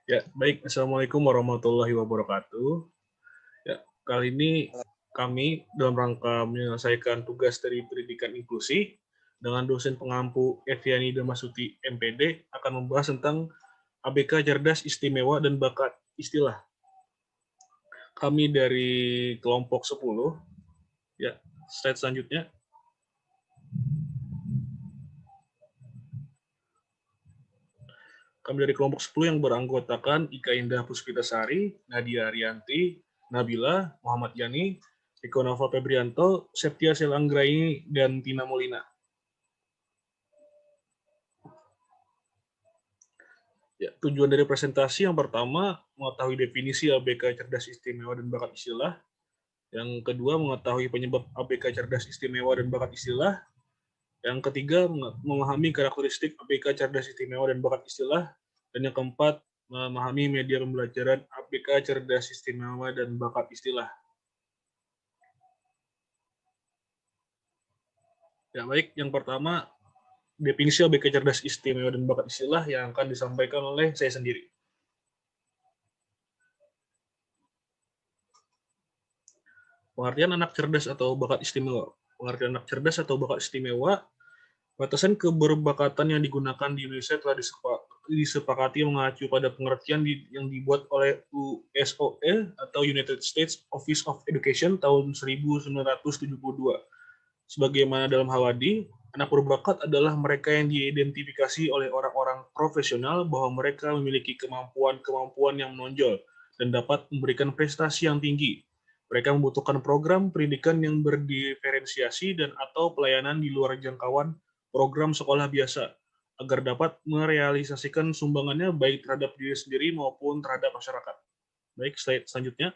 Ya, baik. Assalamualaikum warahmatullahi wabarakatuh. Ya, kali ini kami dalam rangka menyelesaikan tugas dari pendidikan inklusi dengan dosen pengampu Eviani Damasuti MPD akan membahas tentang ABK cerdas istimewa dan bakat istilah. Kami dari kelompok 10, ya, slide selanjutnya. Kami dari kelompok 10 yang beranggotakan Ika Indah Puspitasari, Nadia Arianti, Nabila, Muhammad Yani, Eko Nova Febrianto, Septia Selanggraini, dan Tina Molina. Ya, tujuan dari presentasi yang pertama, mengetahui definisi ABK cerdas istimewa dan bakat istilah. Yang kedua, mengetahui penyebab ABK cerdas istimewa dan bakat istilah. Yang ketiga, memahami karakteristik ABK cerdas istimewa dan bakat istilah. Dan yang keempat, memahami media pembelajaran ABK cerdas istimewa dan bakat istilah. Ya, baik. Yang pertama, definisi ABK cerdas istimewa dan bakat istilah yang akan disampaikan oleh saya sendiri. Pengertian anak cerdas atau bakat istimewa. Pengertian anak cerdas atau bakat istimewa, batasan keberbakatan yang digunakan di Indonesia telah disepakati mengacu pada pengertian yang dibuat oleh USOE atau United States Office of Education tahun 1972. Sebagaimana dalam Hawadi, anak berbakat adalah mereka yang diidentifikasi oleh orang-orang profesional bahwa mereka memiliki kemampuan-kemampuan yang menonjol dan dapat memberikan prestasi yang tinggi. Mereka membutuhkan program pendidikan yang berdiferensiasi dan atau pelayanan di luar jangkauan program sekolah biasa agar dapat merealisasikan sumbangannya baik terhadap diri sendiri maupun terhadap masyarakat. Baik, slide selanjutnya.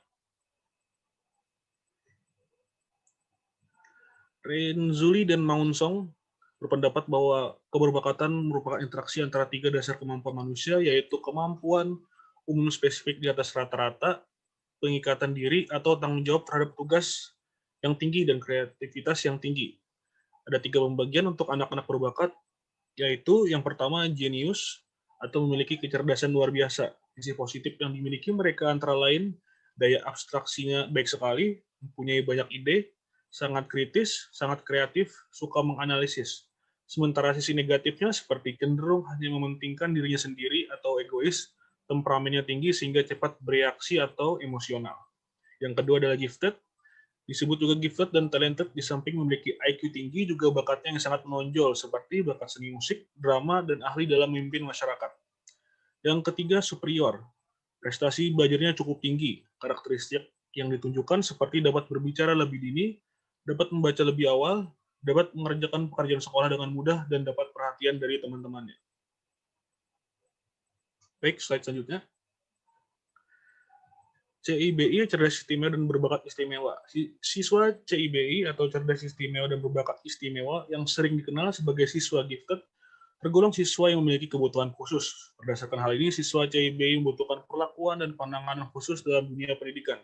Renzulli dan Maunsong berpendapat bahwa keberbakatan merupakan interaksi antara tiga dasar kemampuan manusia, yaitu kemampuan umum spesifik di atas rata-rata, pengikatan diri atau tanggung jawab terhadap tugas yang tinggi dan kreativitas yang tinggi. Ada tiga pembagian untuk anak-anak berbakat, yaitu yang pertama jenius atau memiliki kecerdasan luar biasa. Sisi positif yang dimiliki mereka antara lain daya abstraksinya baik sekali, mempunyai banyak ide, sangat kritis, sangat kreatif, suka menganalisis. Sementara sisi negatifnya seperti cenderung hanya mementingkan dirinya sendiri atau egois, temperamennya tinggi sehingga cepat bereaksi atau emosional. Yang kedua adalah gifted. Disebut juga gifted dan talented, di samping memiliki IQ tinggi, juga bakatnya yang sangat menonjol, seperti bakat seni musik, drama, dan ahli dalam memimpin masyarakat. Yang ketiga, superior. Prestasi belajarnya cukup tinggi. Karakteristik yang ditunjukkan seperti dapat berbicara lebih dini, dapat membaca lebih awal, dapat mengerjakan pekerjaan sekolah dengan mudah, dan dapat perhatian dari teman-temannya. Baik, slide selanjutnya. CIBI cerdas istimewa dan berbakat istimewa. Siswa CIBI atau cerdas istimewa dan berbakat istimewa yang sering dikenal sebagai siswa gifted tergolong siswa yang memiliki kebutuhan khusus. Berdasarkan hal ini, siswa CIBI membutuhkan perlakuan dan pandangan khusus dalam dunia pendidikan.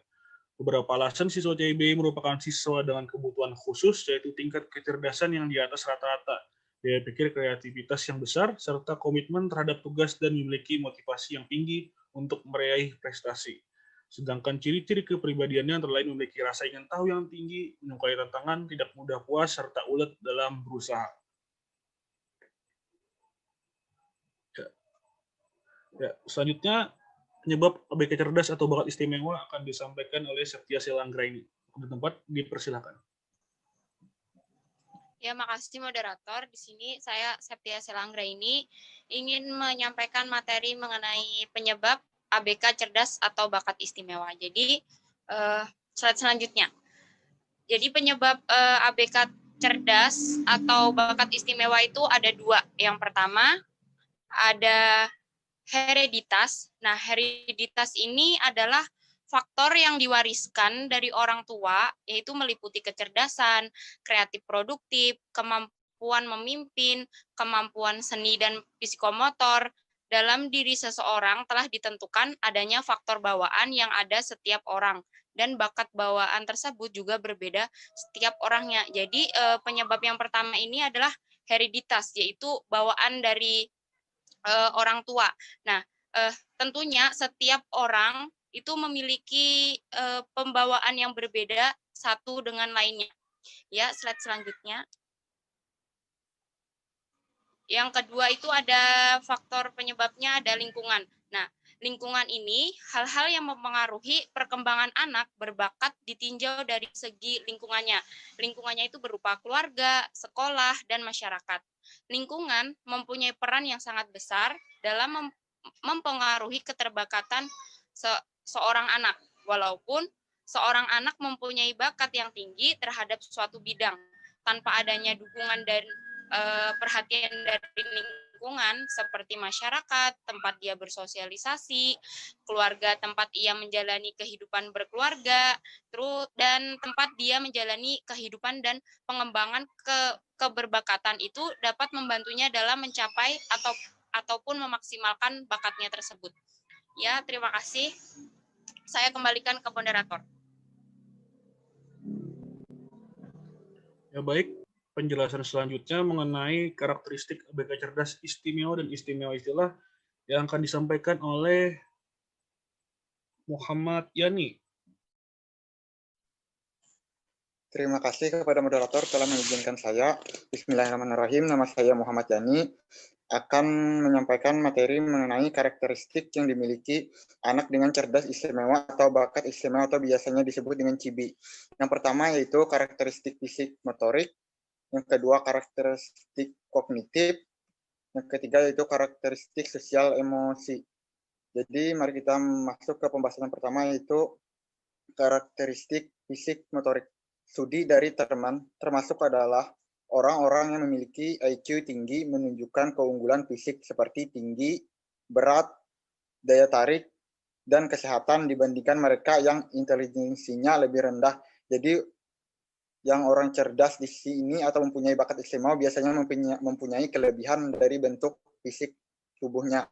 Beberapa alasan siswa CIBI merupakan siswa dengan kebutuhan khusus, yaitu tingkat kecerdasan yang di atas rata-rata, daya pikir kreativitas yang besar, serta komitmen terhadap tugas dan memiliki motivasi yang tinggi untuk meraih prestasi. Sedangkan ciri-ciri kepribadiannya antara lain memiliki rasa ingin tahu yang tinggi, menyukai tantangan, tidak mudah puas, serta ulet dalam berusaha. Ya, selanjutnya, penyebab ABK cerdas atau bakat istimewa akan disampaikan oleh Septia Selanggraini. Di tempat, dipersilakan. Ya, makasih moderator. Di sini saya Septia Selanggraini ingin menyampaikan materi mengenai penyebab ABK cerdas atau bakat istimewa. Jadi, slide selanjutnya. Jadi penyebab ABK cerdas atau bakat istimewa itu ada dua. Yang pertama ada hereditas. Nah, hereditas ini adalah faktor yang diwariskan dari orang tua, yaitu meliputi kecerdasan, kreatif produktif, kemampuan memimpin, kemampuan seni dan psikomotor. Dalam diri seseorang telah ditentukan adanya faktor bawaan yang ada setiap orang, dan bakat bawaan tersebut juga berbeda setiap orangnya. Jadi penyebab yang pertama ini adalah hereditas, yaitu bawaan dari orang tua. Nah, tentunya setiap orang itu memiliki pembawaan yang berbeda satu dengan lainnya. Ya, slide selanjutnya. Yang kedua itu ada faktor penyebabnya, ada lingkungan. Nah, lingkungan ini hal-hal yang mempengaruhi perkembangan anak berbakat ditinjau dari segi lingkungannya. Lingkungannya itu berupa keluarga, sekolah, dan masyarakat. Lingkungan mempunyai peran yang sangat besar dalam mempengaruhi keterbakatan seorang anak, walaupun seorang anak mempunyai bakat yang tinggi terhadap suatu bidang. Tanpa adanya dukungan dan perhatian dari lingkungan seperti masyarakat, tempat dia bersosialisasi, keluarga tempat ia menjalani kehidupan berkeluarga, dan tempat dia menjalani kehidupan dan pengembangan keberbakatan itu dapat membantunya dalam mencapai ataupun memaksimalkan bakatnya tersebut. Ya, terima kasih. Saya kembalikan ke moderator. Ya baik, penjelasan selanjutnya mengenai karakteristik ABK cerdas istimewa dan istimewa istilah yang akan disampaikan oleh Muhammad Yani. Terima kasih kepada moderator telah mengizinkan saya. Bismillahirrahmanirrahim. Nama saya Muhammad Yani, akan menyampaikan materi mengenai karakteristik yang dimiliki anak dengan cerdas istimewa atau bakat istimewa atau biasanya disebut dengan CIBI. Yang pertama yaitu karakteristik fisik motorik, yang kedua karakteristik kognitif, yang ketiga yaitu karakteristik sosial emosi. Jadi mari kita masuk ke pembahasan pertama yaitu karakteristik fisik motorik. Studi dari teman termasuk adalah orang-orang yang memiliki IQ tinggi menunjukkan keunggulan fisik seperti tinggi, berat, daya tarik, dan kesehatan dibandingkan mereka yang intelijensinya lebih rendah. Jadi yang orang cerdas di sini atau mempunyai bakat istimewa biasanya mempunyai kelebihan dari bentuk fisik tubuhnya.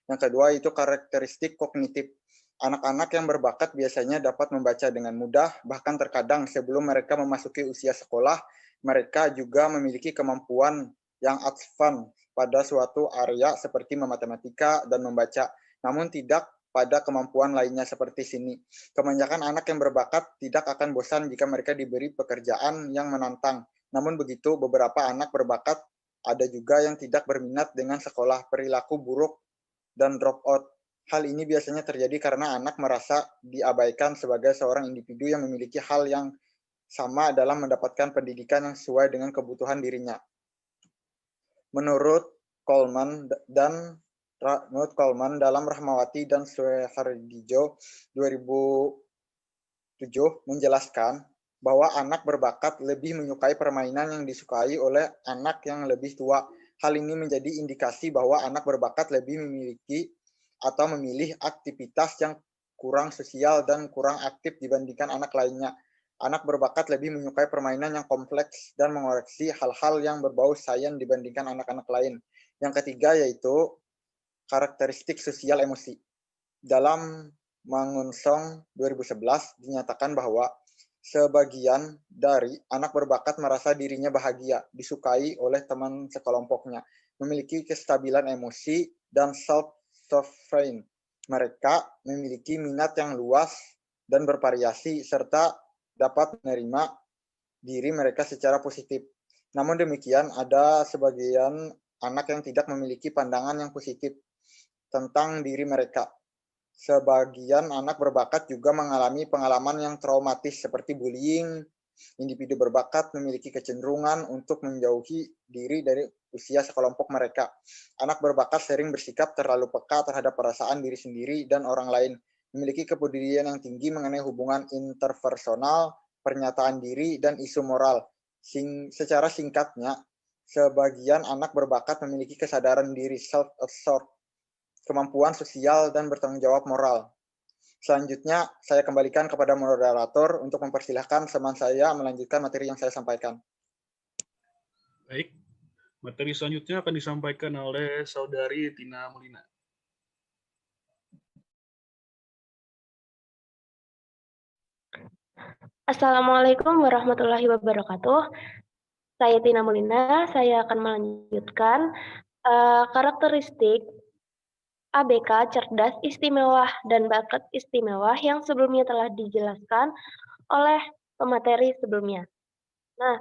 Yang kedua itu karakteristik kognitif. Anak-anak yang berbakat biasanya dapat membaca dengan mudah, bahkan terkadang sebelum mereka memasuki usia sekolah, mereka juga memiliki kemampuan yang advance pada suatu area seperti matematika dan membaca, namun tidak pada kemampuan lainnya seperti sini. Kebanyakan anak yang berbakat tidak akan bosan jika mereka diberi pekerjaan yang menantang. Namun begitu, beberapa anak berbakat ada juga yang tidak berminat dengan sekolah, perilaku buruk, dan drop out. Hal ini biasanya terjadi karena anak merasa diabaikan sebagai seorang individu yang memiliki hal yang sama dalam mendapatkan pendidikan yang sesuai dengan kebutuhan dirinya. Menurut Coleman dalam Rahmawati dan Suhardijo 2007 menjelaskan bahwa anak berbakat lebih menyukai permainan yang disukai oleh anak yang lebih tua. Hal ini menjadi indikasi bahwa anak berbakat lebih memiliki atau memilih aktivitas yang kurang sosial dan kurang aktif dibandingkan anak lainnya. Anak berbakat lebih menyukai permainan yang kompleks dan mengoreksi hal-hal yang berbau sains dibandingkan anak-anak lain. Yang ketiga yaitu karakteristik sosial emosi. Dalam Mangunsong 2011 dinyatakan bahwa sebagian dari anak berbakat merasa dirinya bahagia, disukai oleh teman sekelompoknya, memiliki kestabilan emosi, dan self-sovereign. Mereka memiliki minat yang luas dan bervariasi, serta dapat menerima diri mereka secara positif. Namun demikian, ada sebagian anak yang tidak memiliki pandangan yang positif tentang diri mereka. Sebagian anak berbakat juga mengalami pengalaman yang traumatis seperti bullying. Individu berbakat memiliki kecenderungan untuk menjauhi diri dari usia sekelompok mereka. Anak berbakat sering bersikap terlalu peka terhadap perasaan diri sendiri dan orang lain, memiliki kepedulian yang tinggi mengenai hubungan interpersonal, pernyataan diri, dan isu moral. Secara singkatnya, sebagian anak berbakat memiliki kesadaran diri, self-assured, kemampuan sosial, dan bertanggung jawab moral. Selanjutnya, saya kembalikan kepada moderator untuk mempersilahkan teman saya melanjutkan materi yang saya sampaikan. Baik, materi selanjutnya akan disampaikan oleh Saudari Tina Molina. Assalamualaikum warahmatullahi wabarakatuh. Saya Tina Molina, saya akan melanjutkan karakteristik ABK cerdas istimewa dan bakat istimewa yang sebelumnya telah dijelaskan oleh pemateri sebelumnya. Nah,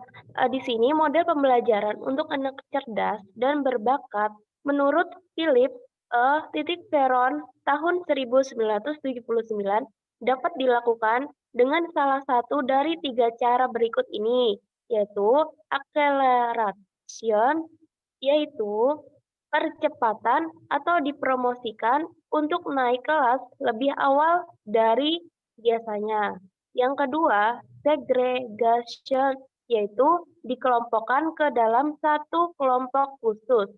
di sini model pembelajaran untuk anak cerdas dan berbakat menurut Philip Veron tahun 1979 dapat dilakukan dengan salah satu dari 3 cara berikut ini, yaitu acceleration, yaitu percepatan atau dipromosikan untuk naik kelas lebih awal dari biasanya. Yang kedua, segregation, yaitu dikelompokkan ke dalam satu kelompok khusus.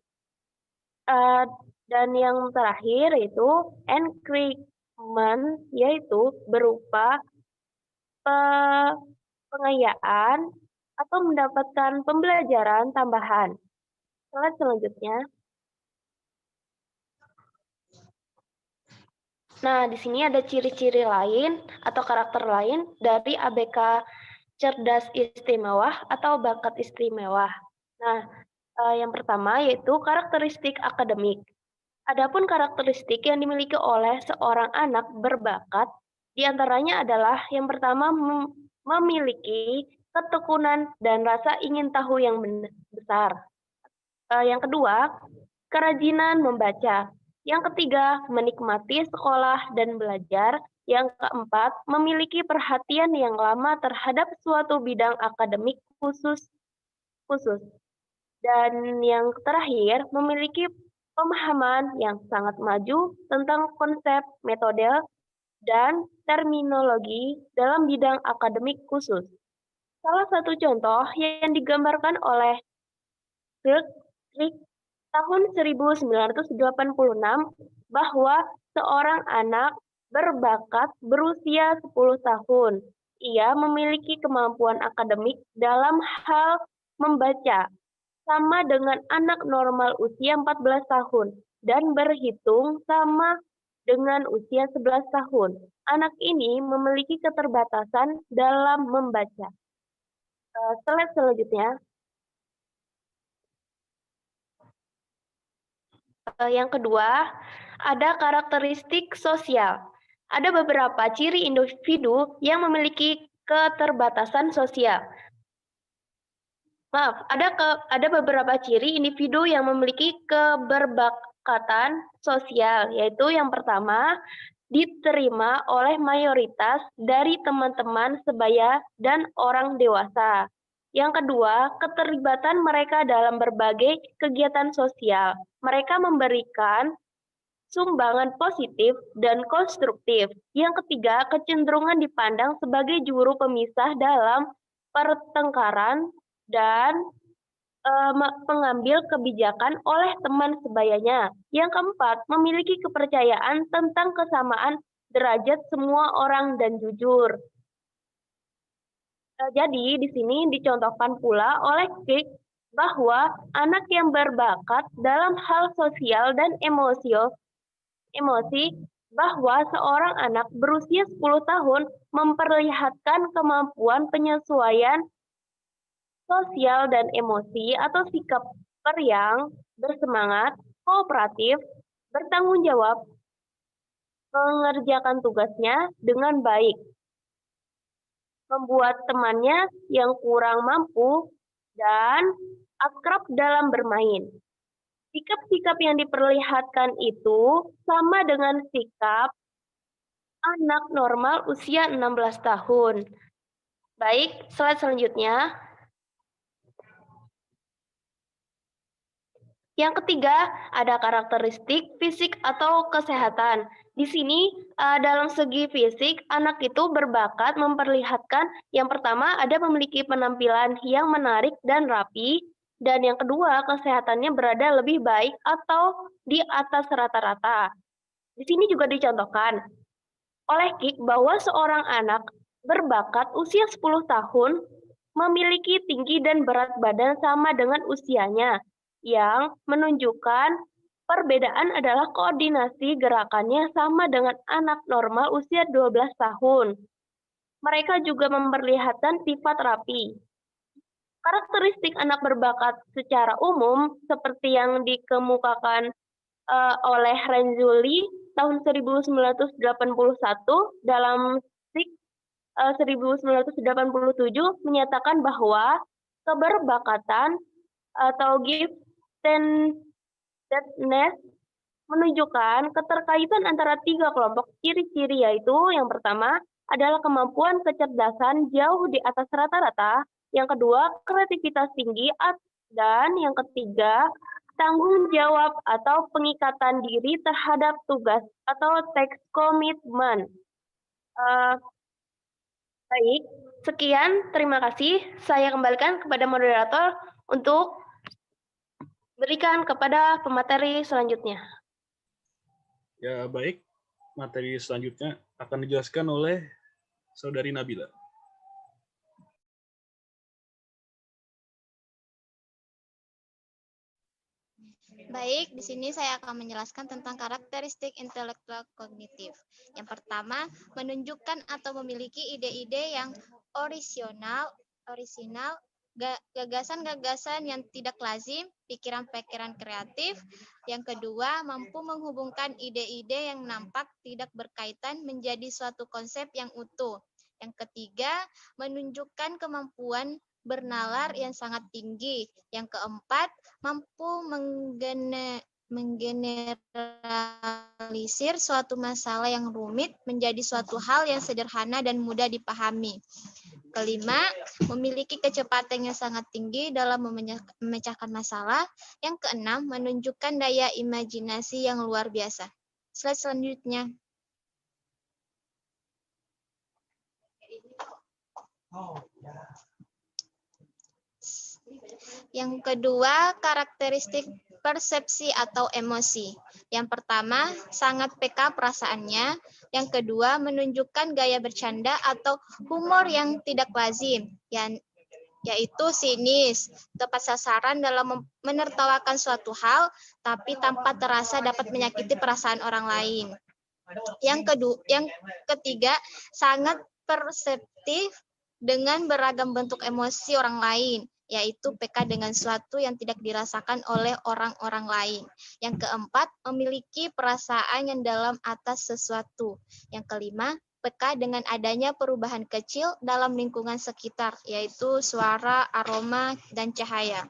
Dan yang terakhir yaitu increment, yaitu berupa pengayaan atau mendapatkan pembelajaran tambahan. Slide selanjutnya. Nah, di sini ada ciri-ciri lain atau karakter lain dari ABK cerdas istimewa atau bakat istimewa. Nah, yang pertama yaitu karakteristik akademik. Adapun karakteristik yang dimiliki oleh seorang anak berbakat, diantaranya adalah yang pertama memiliki ketekunan dan rasa ingin tahu yang besar. Yang kedua, kerajinan membaca. Yang ketiga, menikmati sekolah dan belajar. Yang keempat, memiliki perhatian yang lama terhadap suatu bidang akademik khusus. Dan yang terakhir, memiliki pemahaman yang sangat maju tentang konsep, metode, dan terminologi dalam bidang akademik khusus. Salah satu contoh yang digambarkan oleh Crick tahun 1986 bahwa seorang anak berbakat berusia 10 tahun. Ia memiliki kemampuan akademik dalam hal membaca, sama dengan anak normal usia 14 tahun, dan berhitung sama dengan usia 11 tahun. Anak ini memiliki keterbatasan dalam membaca. Slide selanjutnya. Yang kedua, ada karakteristik sosial. Ada beberapa ciri individu yang memiliki keterbatasan sosial. Maaf, ada beberapa ciri individu yang memiliki keberbakatan sosial, yaitu yang pertama, diterima oleh mayoritas dari teman-teman sebaya dan orang dewasa. Yang kedua, keterlibatan mereka dalam berbagai kegiatan sosial. Mereka memberikan sumbangan positif dan konstruktif. Yang ketiga, kecenderungan dipandang sebagai juru pemisah dalam pertengkaran dan pengambil kebijakan oleh teman sebayanya. Yang keempat, memiliki kepercayaan tentang kesamaan derajat semua orang dan jujur. Jadi di sini dicontohkan pula oleh Crick bahwa anak yang berbakat dalam hal sosial dan emosi bahwa seorang anak berusia 10 tahun memperlihatkan kemampuan penyesuaian sosial dan emosi atau sikap periang, bersemangat, kooperatif, bertanggung jawab, mengerjakan tugasnya dengan baik, membuat temannya yang kurang mampu, dan akrab dalam bermain. Sikap-sikap yang diperlihatkan itu sama dengan sikap anak normal usia 16 tahun. Baik, slide selanjutnya. Yang ketiga, ada karakteristik fisik atau kesehatan. Di sini, dalam segi fisik, anak itu berbakat memperlihatkan yang pertama ada memiliki penampilan yang menarik dan rapi, dan yang kedua, kesehatannya berada lebih baik atau di atas rata-rata. Di sini juga dicontohkan oleh Crick bahwa seorang anak berbakat usia 10 tahun memiliki tinggi dan berat badan sama dengan usianya, yang menunjukkan perbedaan adalah koordinasi gerakannya sama dengan anak normal usia 12 tahun. Mereka juga memperlihatkan sifat rapi. Karakteristik anak berbakat secara umum seperti yang dikemukakan oleh Renzulli tahun 1981 dalam SIK 1987 menyatakan bahwa keberbakatan atau giftedness menunjukkan keterkaitan antara 3 kelompok ciri-ciri, yaitu yang pertama adalah kemampuan kecerdasan jauh di atas rata-rata, yang kedua kreativitas tinggi, dan yang ketiga tanggung jawab atau pengikatan diri terhadap tugas atau task commitment. Baik, sekian, terima kasih. Saya kembalikan kepada moderator untuk berikan kepada pemateri selanjutnya. Ya, baik. Materi selanjutnya akan dijelaskan oleh Saudari Nabila. Baik, di sini saya akan menjelaskan tentang karakteristik intelektual kognitif. Yang pertama, menunjukkan atau memiliki ide-ide yang orisinal, gagasan-gagasan yang tidak lazim, pikiran-pikiran kreatif. Yang kedua, mampu menghubungkan ide-ide yang nampak tidak berkaitan menjadi suatu konsep yang utuh. Yang ketiga, menunjukkan kemampuan bernalar yang sangat tinggi. Yang keempat, mampu menggeneralisir suatu masalah yang rumit menjadi suatu hal yang sederhana dan mudah dipahami. Kelima, memiliki kecepatan yang sangat tinggi dalam memecahkan masalah. Yang keenam, menunjukkan daya imajinasi yang luar biasa. Slide selanjutnya. Yang kedua, karakteristik persepsi atau emosi. Yang pertama, sangat peka perasaannya. Yang kedua, menunjukkan gaya bercanda atau humor yang tidak lazim, yaitu sinis, tepat sasaran dalam menertawakan suatu hal, tapi tanpa terasa dapat menyakiti perasaan orang lain. Yang ketiga, sangat perseptif dengan beragam bentuk emosi orang lain, yaitu peka dengan sesuatu yang tidak dirasakan oleh orang-orang lain. Yang keempat, memiliki perasaan yang dalam atas sesuatu. Yang kelima, peka dengan adanya perubahan kecil dalam lingkungan sekitar, yaitu suara, aroma, dan cahaya.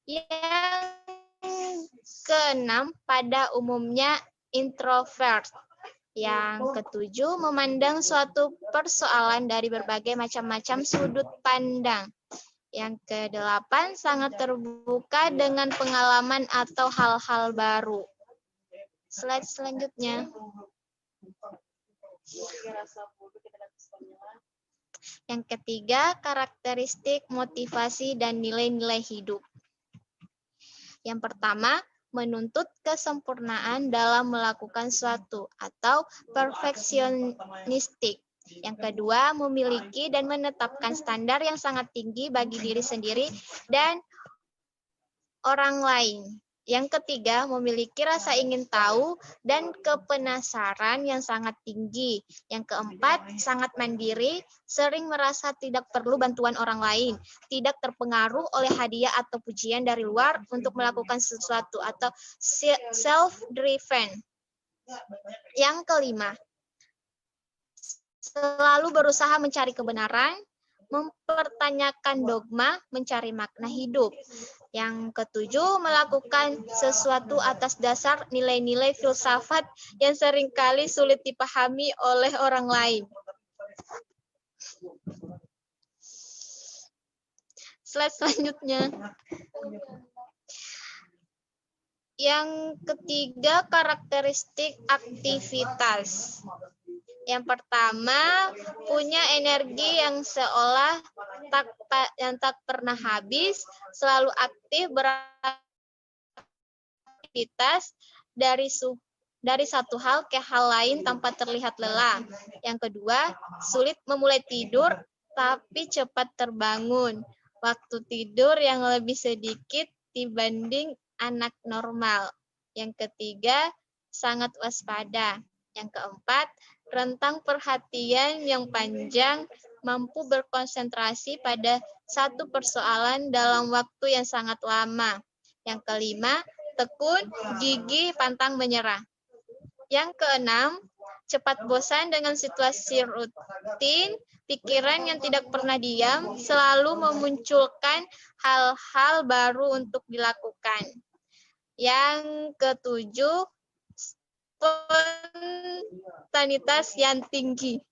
Yang keenam, pada umumnya introvert. Yang ketujuh, memandang suatu persoalan dari berbagai macam-macam sudut pandang. Yang kedelapan, sangat terbuka dengan pengalaman atau hal-hal baru. Slide selanjutnya. Yang ketiga, karakteristik motivasi dan nilai-nilai hidup. Yang pertama, menuntut kesempurnaan dalam melakukan suatu atau perfeksionistik. Yang kedua, memiliki dan menetapkan standar yang sangat tinggi bagi diri sendiri dan orang lain. Yang ketiga, memiliki rasa ingin tahu dan kepenasaran yang sangat tinggi. Yang keempat, sangat mandiri, sering merasa tidak perlu bantuan orang lain, tidak terpengaruh oleh hadiah atau pujian dari luar untuk melakukan sesuatu atau self-driven. Yang kelima, selalu berusaha mencari kebenaran, mempertanyakan dogma, mencari makna hidup. Yang ketujuh, melakukan sesuatu atas dasar nilai-nilai filsafat yang seringkali sulit dipahami oleh orang lain. Slide selanjutnya. Yang ketiga, karakteristik aktivitas. Yang pertama, punya energi yang seolah tak pernah habis, selalu aktif beraktivitas dari satu hal ke hal lain tanpa terlihat lelah. Yang kedua, sulit memulai tidur tapi cepat terbangun. Waktu tidur yang lebih sedikit dibanding anak normal. Yang ketiga, sangat waspada. Yang keempat, rentang perhatian yang panjang, mampu berkonsentrasi pada satu persoalan dalam waktu yang sangat lama. Yang kelima, tekun, gigih, pantang menyerah. Yang keenam, cepat bosan dengan situasi rutin, pikiran yang tidak pernah diam, selalu memunculkan hal-hal baru untuk dilakukan. Yang ketujuh, spontanitas yang tinggi.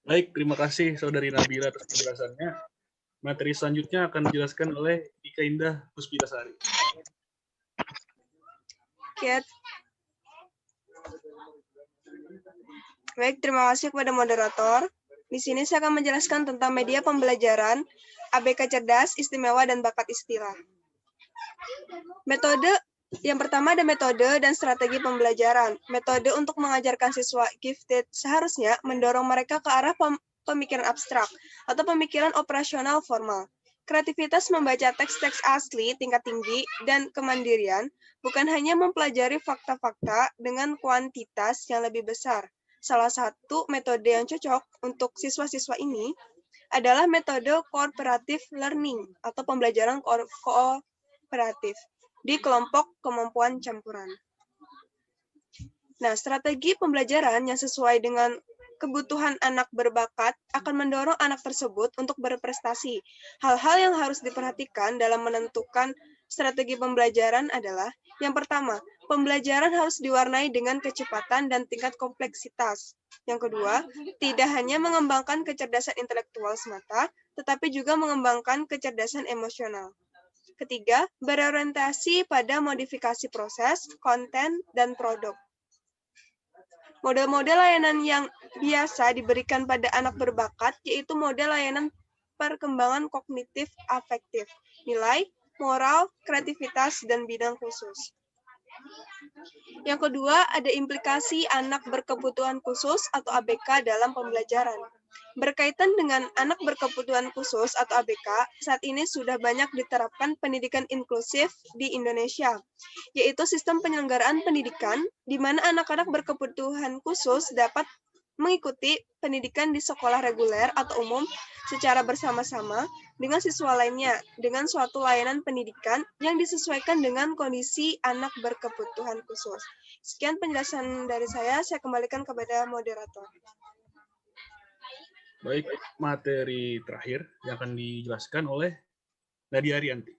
Baik, terima kasih Saudari Nabila atas penjelasannya. Materi selanjutnya akan dijelaskan oleh Ika Indah Puspitasari. Baik, terima kasih kepada moderator. Di sini saya akan menjelaskan tentang media pembelajaran, ABK cerdas, istimewa, dan bakat istilah. Metode yang pertama ada metode dan strategi pembelajaran. Metode untuk mengajarkan siswa gifted seharusnya mendorong mereka ke arah pemikiran abstrak atau pemikiran operasional formal. Kreativitas membaca teks-teks asli tingkat tinggi dan kemandirian bukan hanya mempelajari fakta-fakta dengan kuantitas yang lebih besar. Salah satu metode yang cocok untuk siswa-siswa ini adalah metode cooperative learning atau pembelajaran kooperatif di kelompok kemampuan campuran. Nah, strategi pembelajaran yang sesuai dengan kebutuhan anak berbakat akan mendorong anak tersebut untuk berprestasi. Hal-hal yang harus diperhatikan dalam menentukan strategi pembelajaran adalah, yang pertama, pembelajaran harus diwarnai dengan kecepatan dan tingkat kompleksitas. Yang kedua, tidak hanya mengembangkan kecerdasan intelektual semata, tetapi juga mengembangkan kecerdasan emosional. Ketiga, berorientasi pada modifikasi proses, konten, dan produk. Model-model layanan yang biasa diberikan pada anak berbakat yaitu model layanan perkembangan kognitif afektif, nilai, moral, kreativitas, dan bidang khusus. Yang kedua, ada implikasi anak berkebutuhan khusus atau ABK dalam pembelajaran. Berkaitan dengan anak berkebutuhan khusus atau ABK, saat ini sudah banyak diterapkan pendidikan inklusif di Indonesia, yaitu sistem penyelenggaraan pendidikan di mana anak-anak berkebutuhan khusus dapat mengikuti pendidikan di sekolah reguler atau umum secara bersama-sama dengan siswa lainnya dengan suatu layanan pendidikan yang disesuaikan dengan kondisi anak berkebutuhan khusus. Sekian penjelasan dari saya kembalikan kepada moderator. Baik, materi terakhir yang akan dijelaskan oleh Nadia Arianti.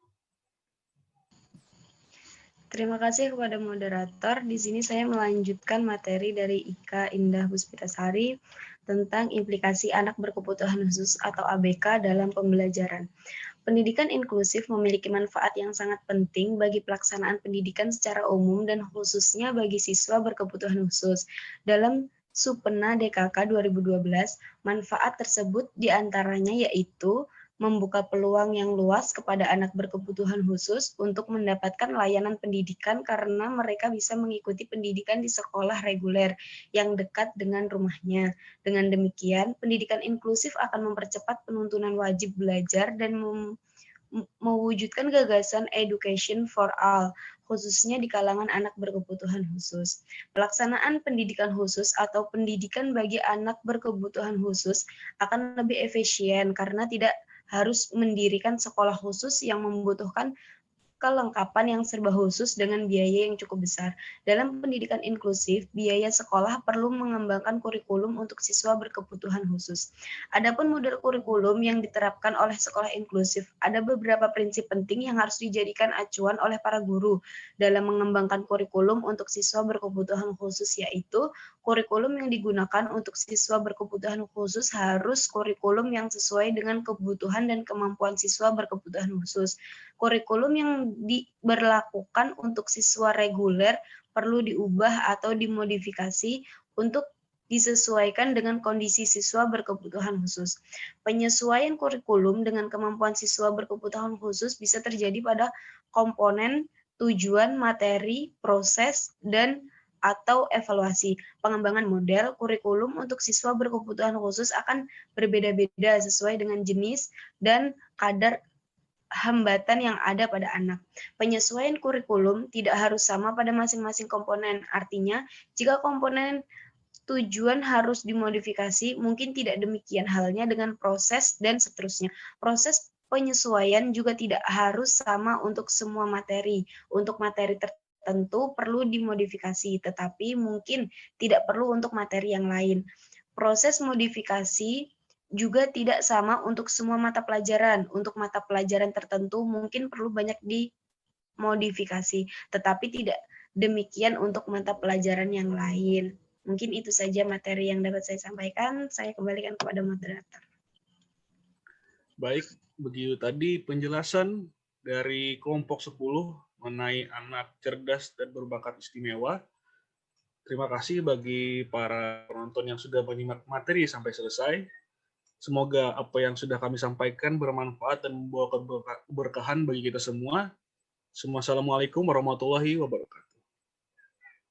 Terima kasih kepada moderator. Di sini saya melanjutkan materi dari Ika Indah Puspitasari tentang implikasi anak berkebutuhan khusus atau ABK dalam pembelajaran. Pendidikan inklusif memiliki manfaat yang sangat penting bagi pelaksanaan pendidikan secara umum dan khususnya bagi siswa berkebutuhan khusus. Dalam Supena DKK 2012, manfaat tersebut diantaranya yaitu membuka peluang yang luas kepada anak berkebutuhan khusus untuk mendapatkan layanan pendidikan karena mereka bisa mengikuti pendidikan di sekolah reguler yang dekat dengan rumahnya. Dengan demikian, pendidikan inklusif akan mempercepat penuntunan wajib belajar dan mewujudkan gagasan education for all, khususnya di kalangan anak berkebutuhan khusus. Pelaksanaan pendidikan khusus atau pendidikan bagi anak berkebutuhan khusus akan lebih efisien karena tidak harus mendirikan sekolah khusus yang membutuhkan kelengkapan yang serba khusus dengan biaya yang cukup besar. Dalam pendidikan inklusif, biaya sekolah perlu mengembangkan kurikulum untuk siswa berkebutuhan khusus. Adapun model kurikulum yang diterapkan oleh sekolah inklusif, ada beberapa prinsip penting yang harus dijadikan acuan oleh para guru dalam mengembangkan kurikulum untuk siswa berkebutuhan khusus, yaitu kurikulum yang digunakan untuk siswa berkebutuhan khusus harus kurikulum yang sesuai dengan kebutuhan dan kemampuan siswa berkebutuhan khusus. Kurikulum yang diberlakukan untuk siswa reguler perlu diubah atau dimodifikasi untuk disesuaikan dengan kondisi siswa berkebutuhan khusus. Penyesuaian kurikulum dengan kemampuan siswa berkebutuhan khusus bisa terjadi pada komponen, tujuan, materi, proses, dan atau evaluasi. Pengembangan model kurikulum untuk siswa berkebutuhan khusus akan berbeda-beda sesuai dengan jenis dan kadar hambatan yang ada pada anak. Penyesuaian kurikulum tidak harus sama pada masing-masing komponen. Artinya, jika komponen tujuan harus dimodifikasi, mungkin tidak demikian halnya dengan proses dan seterusnya. Proses penyesuaian juga tidak harus sama untuk semua materi. Untuk materi tertentu perlu dimodifikasi, tetapi mungkin tidak perlu untuk materi yang lain. Proses modifikasi juga tidak sama untuk semua mata pelajaran. Untuk mata pelajaran tertentu mungkin perlu banyak dimodifikasi, tetapi tidak demikian untuk mata pelajaran yang lain. Mungkin itu saja materi yang dapat saya sampaikan. Saya kembalikan kepada moderator. Baik, begitu tadi penjelasan dari kelompok 10 mengenai anak cerdas dan berbakat istimewa. Terima kasih bagi para penonton yang sudah menyimak materi sampai selesai. Semoga apa yang sudah kami sampaikan bermanfaat dan membawa keberkahan bagi kita semua. Assalamualaikum warahmatullahi wabarakatuh.